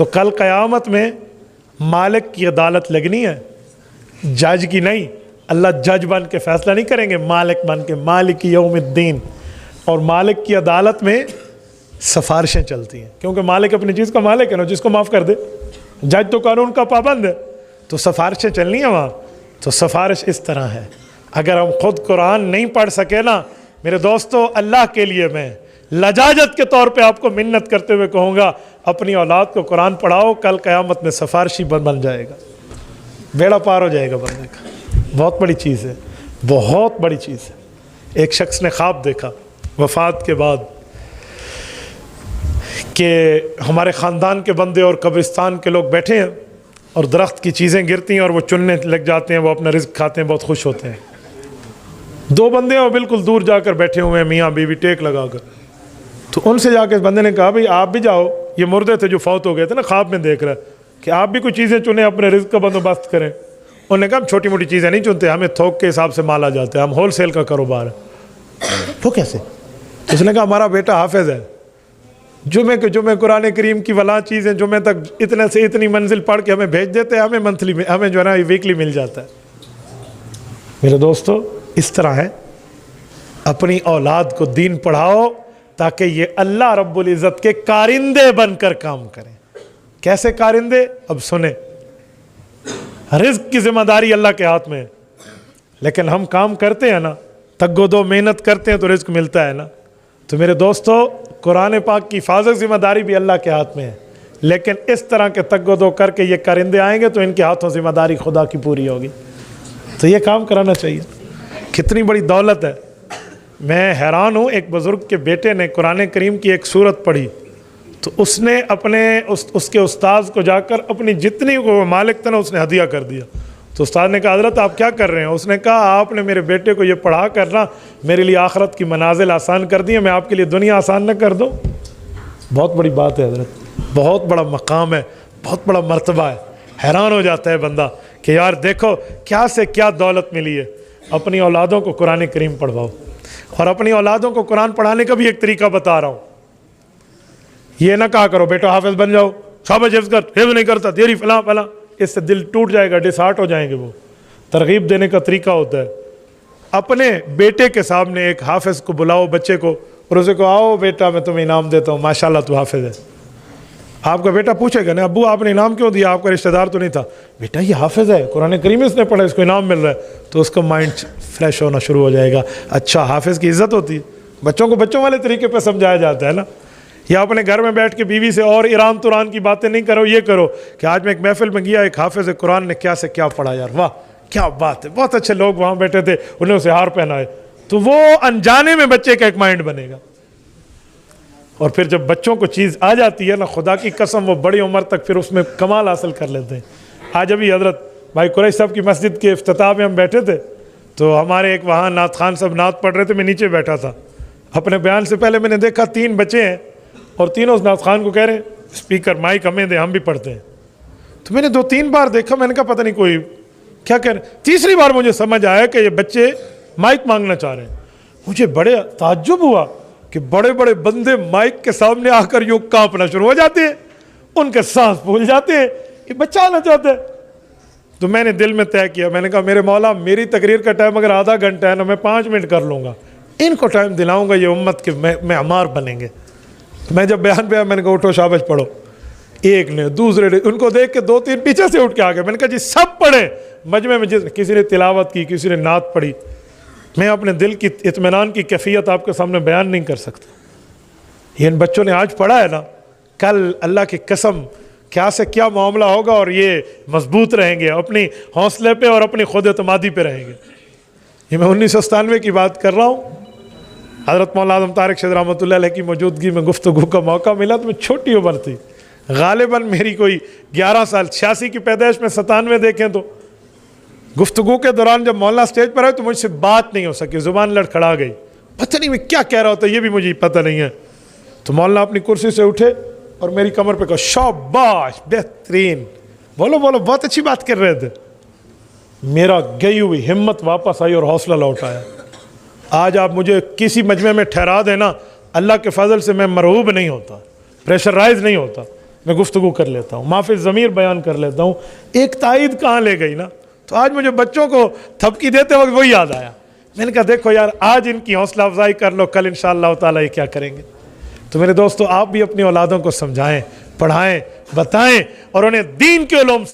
तो कल क़यामत में मालिक की अदालत लगनी है, जज की नहीं। अल्लाह जज बन के फैसला नहीं करेंगे, मालिक बन के, मालिक यौमिद्दीन। और मालिक की अदालत में सिफारिशें चलती हैं, क्योंकि मालिक अपनी चीज़ का मालिक है ना, जिसको माफ़ कर दे। जज तो कानून का पाबंद है, तो सिफारिशें चलनी है वहाँ। तो सिफारिश इस तरह है, अगर हम खुद कुरान नहीं पढ़ सके ना मेरे दोस्तों, अल्लाह के लिए मैं लजाजत के तौर पे आपको मिन्नत करते हुए कहूँगा, अपनी औलाद को कुरान पढ़ाओ, कल क़यामत में सिफारिशी बन जाएगा, बेड़ा पार हो जाएगा बंदे का। बहुत बड़ी चीज़ है, बहुत बड़ी चीज़ है। एक शख्स ने ख्वाब देखा वफ़ात के बाद कि हमारे ख़ानदान के बंदे और कब्रिस्तान के लोग बैठे हैं और दरख्त की चीज़ें गिरती हैं और वो चुनने लग जाते हैं, वो अपना रिज़्क़ खाते हैं, बहुत खुश होते हैं। दो बंदे हैं और बिल्कुल दूर जाकर बैठे हुए हैं, मियाँ बीवी टेक लगाकर। तो उनसे जाकर इस बंदे ने कहा, भाई आप भी जाओ, ये मुर्दे थे जो फौत हो गए थे ना, ख्वाब में देख रहा है कि आप भी कुछ चीज़ें चुने, अपने रिज़्क़ का बंदोबस्त करें। उन्होंने कहा, हम छोटी मोटी चीज़ें नहीं चुनते, हमें थोक के हिसाब से माल आ जाता है, हम होल सेल का कारोबार है। तो कैसे? उसने कहा, हमारा बेटा हाफिज़ है, जुमे के जुमे कुरान करीम की वला चीज़ें जुमे तक इतने से इतनी मंजिल पढ़ के हमें भेज देते हैं, हमें मंथली में, हमें जो है ना वीकली मिल जाता है। मेरे दोस्तों, इस तरह है, अपनी औलाद को दीन पढ़ाओ ताकि ये अल्लाह रब्बुल इज़्ज़त के कारिंदे बनकर काम करें। कैसे कारिंदे? अब सुने, रिज़्क़ की जिम्मेदारी अल्लाह के हाथ में है, लेकिन हम काम करते हैं ना, तग्गो मेहनत करते हैं तो रिज़्क़ मिलता है ना। तो मेरे दोस्तों, कुरान पाक की हिफाजत जिम्मेदारी भी अल्लाह के हाथ में है, लेकिन इस तरह के तग्गो करके ये कारिंदे आएंगे तो इनके हाथों जिम्मेदारी खुदा की पूरी होगी। तो ये काम कराना चाहिए। कितनी बड़ी दौलत है। मैं हैरान हूँ, एक बुज़ुर्ग के बेटे ने कुरान करीम की एक सूरत पढ़ी, तो उसने अपने उसके उस्ताद को जाकर अपनी जितनी वो मालिक था ना, उसने हदिया कर दिया। तो उस्ताद ने कहा, हज़रत आप क्या कर रहे हैं? उसने कहा, आपने मेरे बेटे को ये पढ़ा करना मेरे लिए आखिरत की मनाजिल आसान कर दी है, मैं आपके लिए दुनिया आसान न कर दूँ? बहुत बड़ी बात है हज़रत, बहुत बड़ा मकाम है, बहुत बड़ा मर्तबा है। हैरान हो जाता है बंदा कि यार देखो क्या से क्या दौलत मिली है। अपनी औलादों को कुरान करीम पढ़वाओ, और अपनी औलादों को कुरान पढ़ाने का भी एक तरीका बता रहा हूँ। ये ना कहा करो बेटा हाफिज़ बन जाओ, शाबाश हिफ्ज़ कर, हिफ्ज़ नहीं करता तेरी फला फला, इससे दिल टूट जाएगा, डिसहार्ट हो जाएंगे। वो तरगीब देने का तरीका होता है। अपने बेटे के सामने एक हाफिज़ को बुलाओ, बच्चे को, और उसे कहो, आओ बेटा मैं तुम्हें इनाम देता हूँ, माशाल्लाह तू हाफिज़ है। आपका बेटा पूछेगा ना, अब्बू आपने इनाम क्यों दिया, आपका रिश्तेदार तो नहीं था? बेटा ये हाफिज़ है, कुरान करीम इसने पढ़ा, इसको इनाम मिल रहा है। तो उसका माइंड फ्रेश होना शुरू हो जाएगा। अच्छा, हाफिज़ की इज़्ज़त होती है। बच्चों को बच्चों वाले तरीके पर समझाया जाता है ना। या अपने घर में बैठ के बीवी से और ईरान तुरान की बातें नहीं करो, ये करो कि आज मैं एक महफिल में गया, एक हाफिज़ कुरान ने क्या से क्या पढ़ा, यार वाह क्या बात है, बहुत अच्छे लोग वहाँ बैठे थे, उन्हें उसे हार पहनाए। तो वो अनजाने में बच्चे का एक माइंड बनेगा। और फिर जब बच्चों को चीज़ आ जाती है ना, खुदा की कसम, वो बड़ी उम्र तक फिर उसमें कमाल हासिल कर लेते हैं। आज अभी हज़रत भाई कुरैश साहब की मस्जिद के इफ्तिताह में हम बैठे थे, तो हमारे एक वहाँ नात खान साहब नात पढ़ रहे थे, मैं नीचे बैठा था। अपने बयान से पहले मैंने देखा 3 बच्चे हैं और तीनों उस नात खान को कह रहे हैं, स्पीकर माइक हमें दे, हम भी पढ़ते हैं। तो मैंने 2-3 बार देखा, मैंने कहा पता नहीं कोई क्या कह रहे। तीसरी बार मुझे समझ आया कि ये बच्चे माइक मांगना चाह रहे हैं। मुझे बड़े ताज्जुब हुआ कि बड़े बड़े बंदे माइक के सामने आकर यूँ कांपना शुरू हो जाते हैं, उनके सांस फूल जाते हैं, ये बच्चा आना चाहता है। तो मैंने दिल में तय किया, मैंने कहा मेरे मौला, मेरी तकरीर का टाइम अगर आधा घंटा है ना, मैं 5 मिनट कर लूँगा, इनको टाइम दिलाऊँगा, ये उम्मत के मेअमार बनेंगे। मैं जब बयान पे आया, मैंने कहा उठो शाबाश पढ़ो। एक ने, दूसरे ने, उनको देख के 2-3 पीछे से उठ के आ गए। मैंने कहा जी सब पढ़े मजमे में, जिस किसी ने तिलावत की, किसी ने नात पढ़ी। मैं अपने दिल की इत्मीनान की कैफियत आपके सामने बयान नहीं कर सकता। ये इन बच्चों ने आज पढ़ा है ना, कल अल्लाह की कसम क्या से क्या मामला होगा, और ये मजबूत रहेंगे, अपनी हौसले पे और अपनी खुद एतमादी पे रहेंगे। ये मैं 1997 की बात कर रहा हूँ। हज़रत मौलाना आज़म तारिक शहीद रहमतुल्लाह अलैह की मौजूदगी में गुफ्तगू का मौका मिला, तो मैं छोटी उम्र थी, गालिबन मेरी कोई 11 साल, 86 की पैदाइश में 97 देखें तो। गुफ्तगू के दौरान जब मौलाना स्टेज पर आए तो मुझसे बात नहीं हो सकी, ज़ुबान लड़खड़ा गई, पता नहीं मैं क्या कह रहा होता, ये भी मुझे पता नहीं है। तो मौलाना अपनी कुर्सी से उठे और मेरी कमर पे कहा, शाबाश बेहतरीन, बोलो बोलो, बहुत अच्छी बात कर रहे थे। मेरा गई हुई हिम्मत वापस आई और हौसला लौट आया। आज आप मुझे किसी मजमे में ठहरा देना, अल्लाह के फजल से मैं मरहूब नहीं होता, प्रेशराइज नहीं होता। मैं गुफ्तगू कर लेता हूँ, माफिल ज़मीर बयान कर लेता हूँ। एक तायद कहाँ ले गई ना, तो आज मुझे बच्चों को थपकी देते वक्त वही याद आया। मैंने कहा देखो यार, आज इनकी हौसला अफजाई कर लो, कल इंशाअल्लाह ताला ये क्या करेंगे। तो मेरे दोस्तों, आप भी अपनी औलादों को समझाएं, पढ़ाएं, बताएं और उन्हें दीन के उलूम